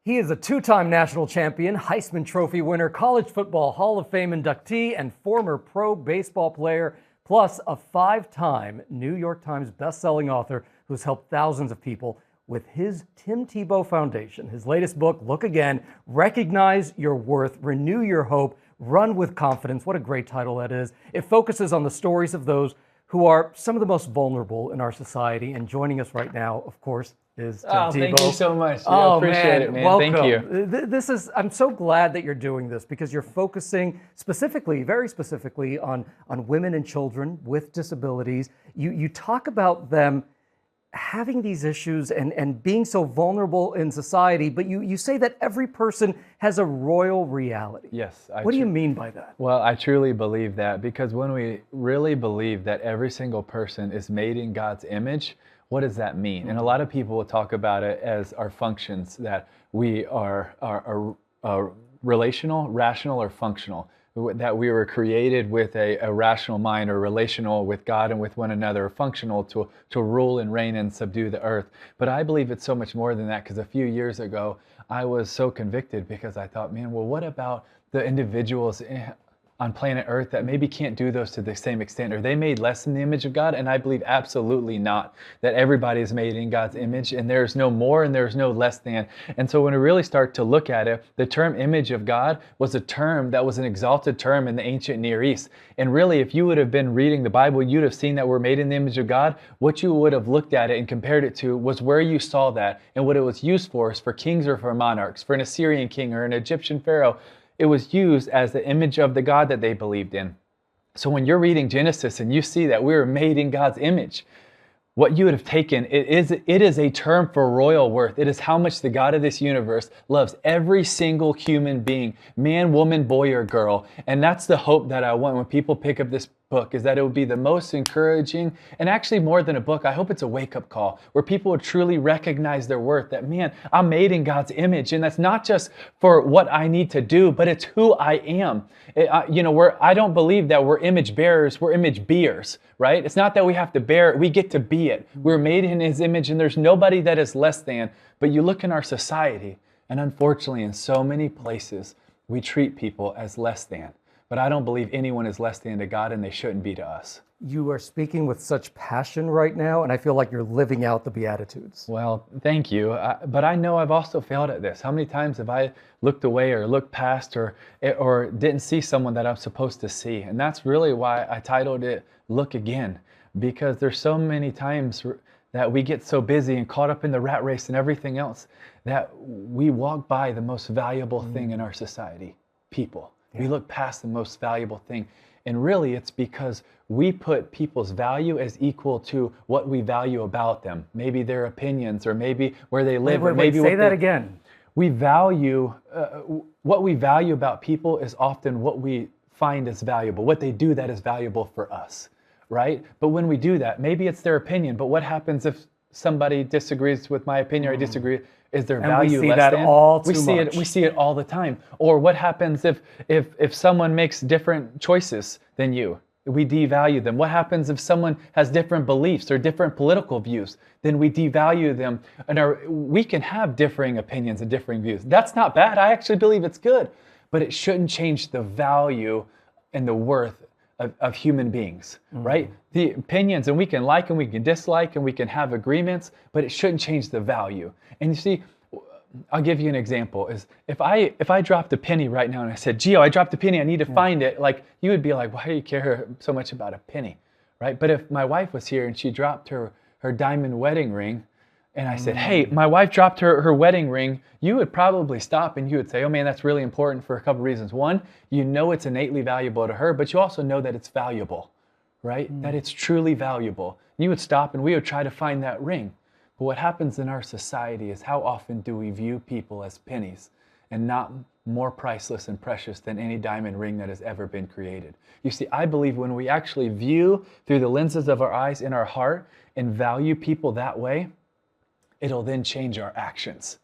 He is a two-time national champion, Heisman Trophy winner, College Football Hall of Fame inductee, and former pro baseball player, plus a five-time New York Times best-selling author who's helped thousands of people with his Tim Tebow Foundation. His latest book, Look Again, Recognize Your Worth, Renew Your Hope, Run with Confidence. What a great title that is. It focuses on the stories of those who are some of the most vulnerable in our society. And joining us right now, of course, is Tim Tebow. Thank you so much. I appreciate it, man. Welcome. Thank you. This is, I'm so glad that you're doing this because you're focusing specifically, very specifically on women and children with disabilities. You talk about them having these issues and being so vulnerable in society, but you say that every person has a royal reality. Yes. What do you mean by that? Well, I truly believe that, because when we really believe that every single person is made in God's image, what does that mean? And a lot of people will talk about it as our functions, that we are relational, rational, or functional. That we were created with a rational mind, or relational with God and with one another, or functional to rule and reign and subdue the earth. But I believe it's so much more than that, because a few years ago, I was so convicted because I thought, man, well, what about the individuals on planet Earth that maybe can't do those to the same extent? Are they made less in the image of God? And I believe absolutely not, that everybody is made in God's image, and there's no more and there's no less than. And so when we really start to look at it, the term image of God was a term that was an exalted term in the ancient Near East. And really, if you would have been reading the Bible, you'd have seen that we're made in the image of God. What you would have looked at it and compared it to was where you saw that, and what it was used for is for kings or for monarchs, for an Assyrian king or an Egyptian pharaoh. It was used as the image of the God that they believed in. So when you're reading Genesis and you see that we were made in God's image, what you would have taken, it is a term for royal worth. It is how much the God of this universe loves every single human being, man, woman, boy, or girl. And that's the hope that I want when people pick up this book, is that it would be the most encouraging, and actually more than a book, I hope it's a wake-up call where people would truly recognize their worth, that, man, I'm made in God's image, and that's not just for what I need to do, but it's who I am. I don't believe that we're image bearers, we're image beers, right? It's not that we have to bear it, we get to be it. We're made in His image, and there's nobody that is less than. But you look in our society, and unfortunately in so many places, we treat people as less than. But I don't believe anyone is less than to God, and they shouldn't be to us. You are speaking with such passion right now, and I feel like you're living out the Beatitudes. Well, thank you. But I know I've also failed at this. How many times have I looked away or looked past or didn't see someone that I'm supposed to see? And that's really why I titled it Look Again, because there's so many times that we get so busy and caught up in the rat race and everything else that we walk by the most valuable thing in our society, people. We look past the most valuable thing. And really, it's because we put people's value as equal to what we value about them. Maybe their opinions, or maybe where they live. Say that again. We value, what we value about people is often what we find as valuable, what they do that is valuable for us, right? But when we do that, maybe it's their opinion, but what happens if somebody disagrees with my opinion, or I disagree? Is their value less than? We see it all the time. Or what happens if someone makes different choices than you? We devalue them. What happens if someone has different beliefs or different political views? Then we devalue them. And we can have differing opinions and differing views. That's not bad. I actually believe it's good. But it shouldn't change the value and the worth of human beings, right? The opinions, and we can like and we can dislike and we can have agreements, but it shouldn't change the value. And you see, I'll give you an example. Is if I dropped a penny right now and I said, Gio, I dropped a penny, I need to find it, like, you would be like, why do you care so much about a penny, right? But if my wife was here and she dropped her diamond wedding ring, and I said, hey, my wife dropped her wedding ring, you would probably stop and you would say, oh man, that's really important for a couple reasons. One, you know it's innately valuable to her, but you also know that it's valuable, right? That it's truly valuable. You would stop and we would try to find that ring. But what happens in our society is, how often do we view people as pennies and not more priceless and precious than any diamond ring that has ever been created? You see, I believe when we actually view through the lenses of our eyes in our heart and value people that way, it'll then change our actions.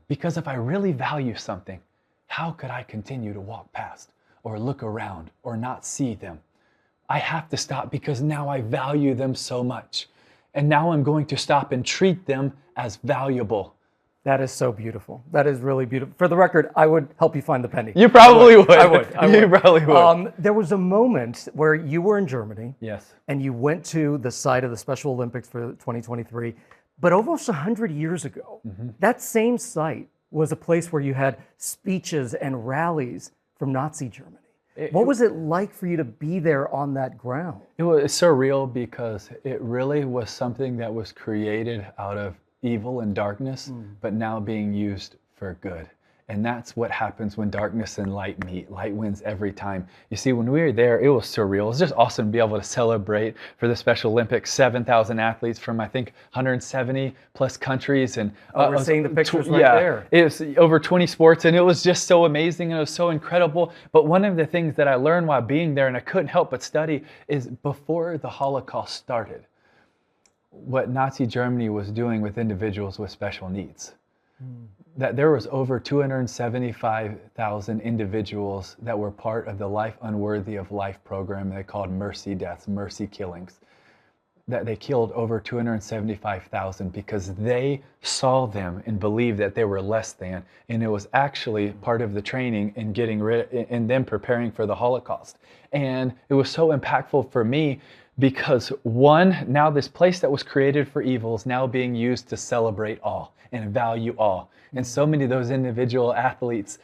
Because if I really value something, how could I continue to walk past or look around or not see them? I have to stop, because now I value them so much. And now I'm going to stop and treat them as valuable. That is so beautiful. That is really beautiful. For the record, I would help you find the penny. You probably would. I would. You probably would. There was a moment where you were in Germany. Yes. And you went to the site of the Special Olympics for 2023. But almost 100 years ago, that same site was a place where you had speeches and rallies from Nazi Germany. What was it like for you to be there on that ground? It was surreal because it really was something that was created out of evil and darkness, but now being used for good. And that's what happens when darkness and light meet. Light wins every time. You see, when we were there, it was surreal. It was just awesome to be able to celebrate for the Special Olympics, 7,000 athletes from, I think, 170 plus countries. And we're seeing the pictures right there. It was over 20 sports, and it was just so amazing, and it was so incredible. But one of the things that I learned while being there, and I couldn't help but study, is before the Holocaust started, what Nazi Germany was doing with individuals with special needs. That there was over 275,000 individuals that were part of the Life Unworthy of Life program they called mercy deaths, mercy killings. That they killed over 275,000 because they saw them and believed that they were less than, and it was actually part of the training in getting rid and them preparing for the Holocaust. And it was so impactful for me because one, now this place that was created for evil is now being used to celebrate all and value all. And so many of those individual athletes,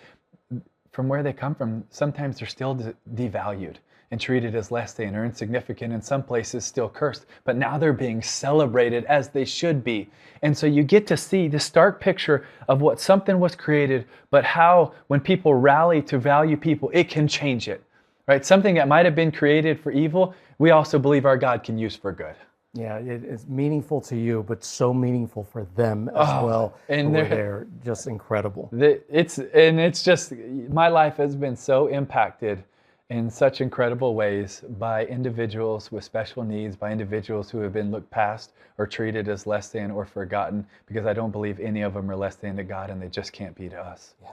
from where they come from, sometimes they're still devalued and treated as less than or insignificant, in some places still cursed, but now they're being celebrated as they should be. And so you get to see the stark picture of what something was created, but how when people rally to value people, it can change it, right? Something that might have been created for evil, we also believe our God can use for good. Yeah, it's meaningful to you, but so meaningful for them as well. And they're just incredible. It's just, my life has been so impacted in such incredible ways by individuals with special needs, by individuals who have been looked past or treated as less than or forgotten, because I don't believe any of them are less than to God, and they just can't be to us. Yeah.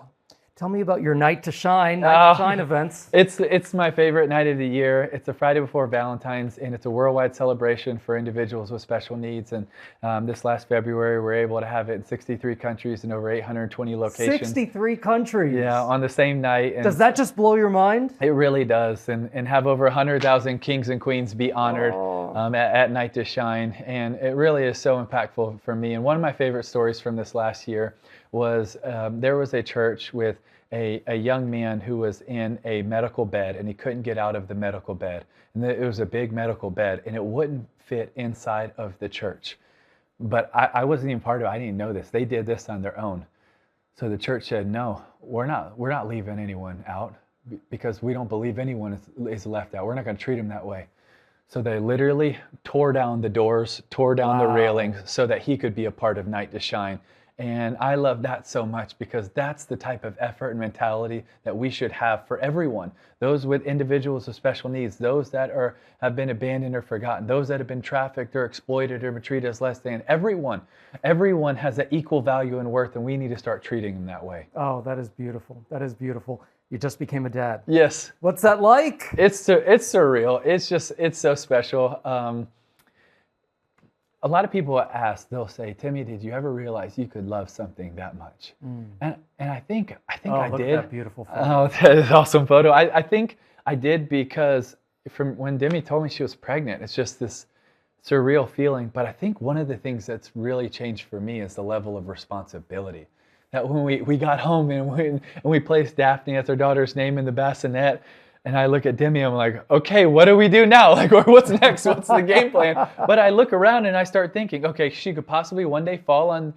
Tell me about your Night to Shine events. It's my favorite night of the year. It's a Friday before Valentine's, and it's a worldwide celebration for individuals with special needs. And this last February, we were able to have it in 63 countries and over 820 locations. 63 countries? Yeah, on the same night. And does that just blow your mind? It really does. And have over 100,000 kings and queens be honored at Night to Shine. And it really is so impactful for me. And one of my favorite stories from this last year was there was a church with a young man who was in a medical bed, and he couldn't get out of the medical bed. And it was a big medical bed, and it wouldn't fit inside of the church. But I wasn't even part of it. I didn't know this. They did this on their own. So the church said, no, we're not leaving anyone out because we don't believe anyone is left out. We're not going to treat them that way. So they literally tore down the doors, tore down the railings so that he could be a part of Night to Shine. And I love that so much because that's the type of effort and mentality that we should have for everyone. Those with individuals with special needs, those that have been abandoned or forgotten, those that have been trafficked or exploited or treated as less than. Everyone has an equal value and worth, and we need to start treating them that way. Oh, that is beautiful. That is beautiful. You just became a dad. Yes. What's that like? It's surreal. It's so special. A lot of people ask, they'll say, Timmy, did you ever realize you could love something that much? And I think I look did. At that beautiful photo. Oh, that is an awesome photo. I think I did because from when Demi told me she was pregnant, it's just this surreal feeling. But I think one of the things that's really changed for me is the level of responsibility. That when we got home and we placed Daphne as our daughter's name in the bassinet, and I look at Demi, I'm like, okay, what do we do now? Like, what's next? What's the game plan? But I look around and I start thinking, okay, she could possibly one day fall on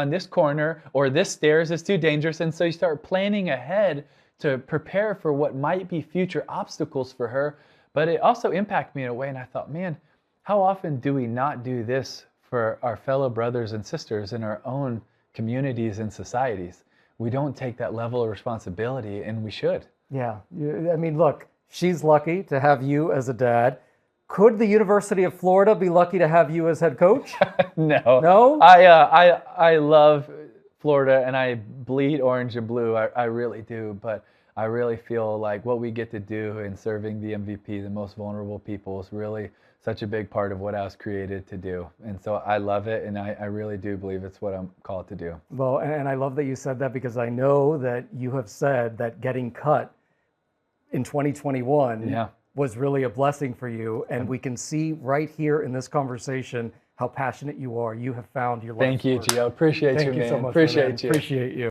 this corner, or this stairs is too dangerous. And so you start planning ahead to prepare for what might be future obstacles for her. But it also impacted me in a way. And I thought, man, how often do we not do this for our fellow brothers and sisters in our own communities and societies? We don't take that level of responsibility, and we should. Yeah, I mean, look, she's lucky to have you as a dad. Could the University of Florida be lucky to have you as head coach? No. No? I love Florida, and I bleed orange and blue. I really do. But I really feel like what we get to do in serving the MVP, the most vulnerable people, is really such a big part of what I was created to do. And so I love it, and I really do believe it's what I'm called to do. Well, and I love that you said that, because I know that you have said that getting cut in 2021 was really a blessing for you. And we can see right here in this conversation how passionate you are. You have found your life. Thank you, Gio. Appreciate you, man. Thank you so much. Appreciate you. Appreciate you.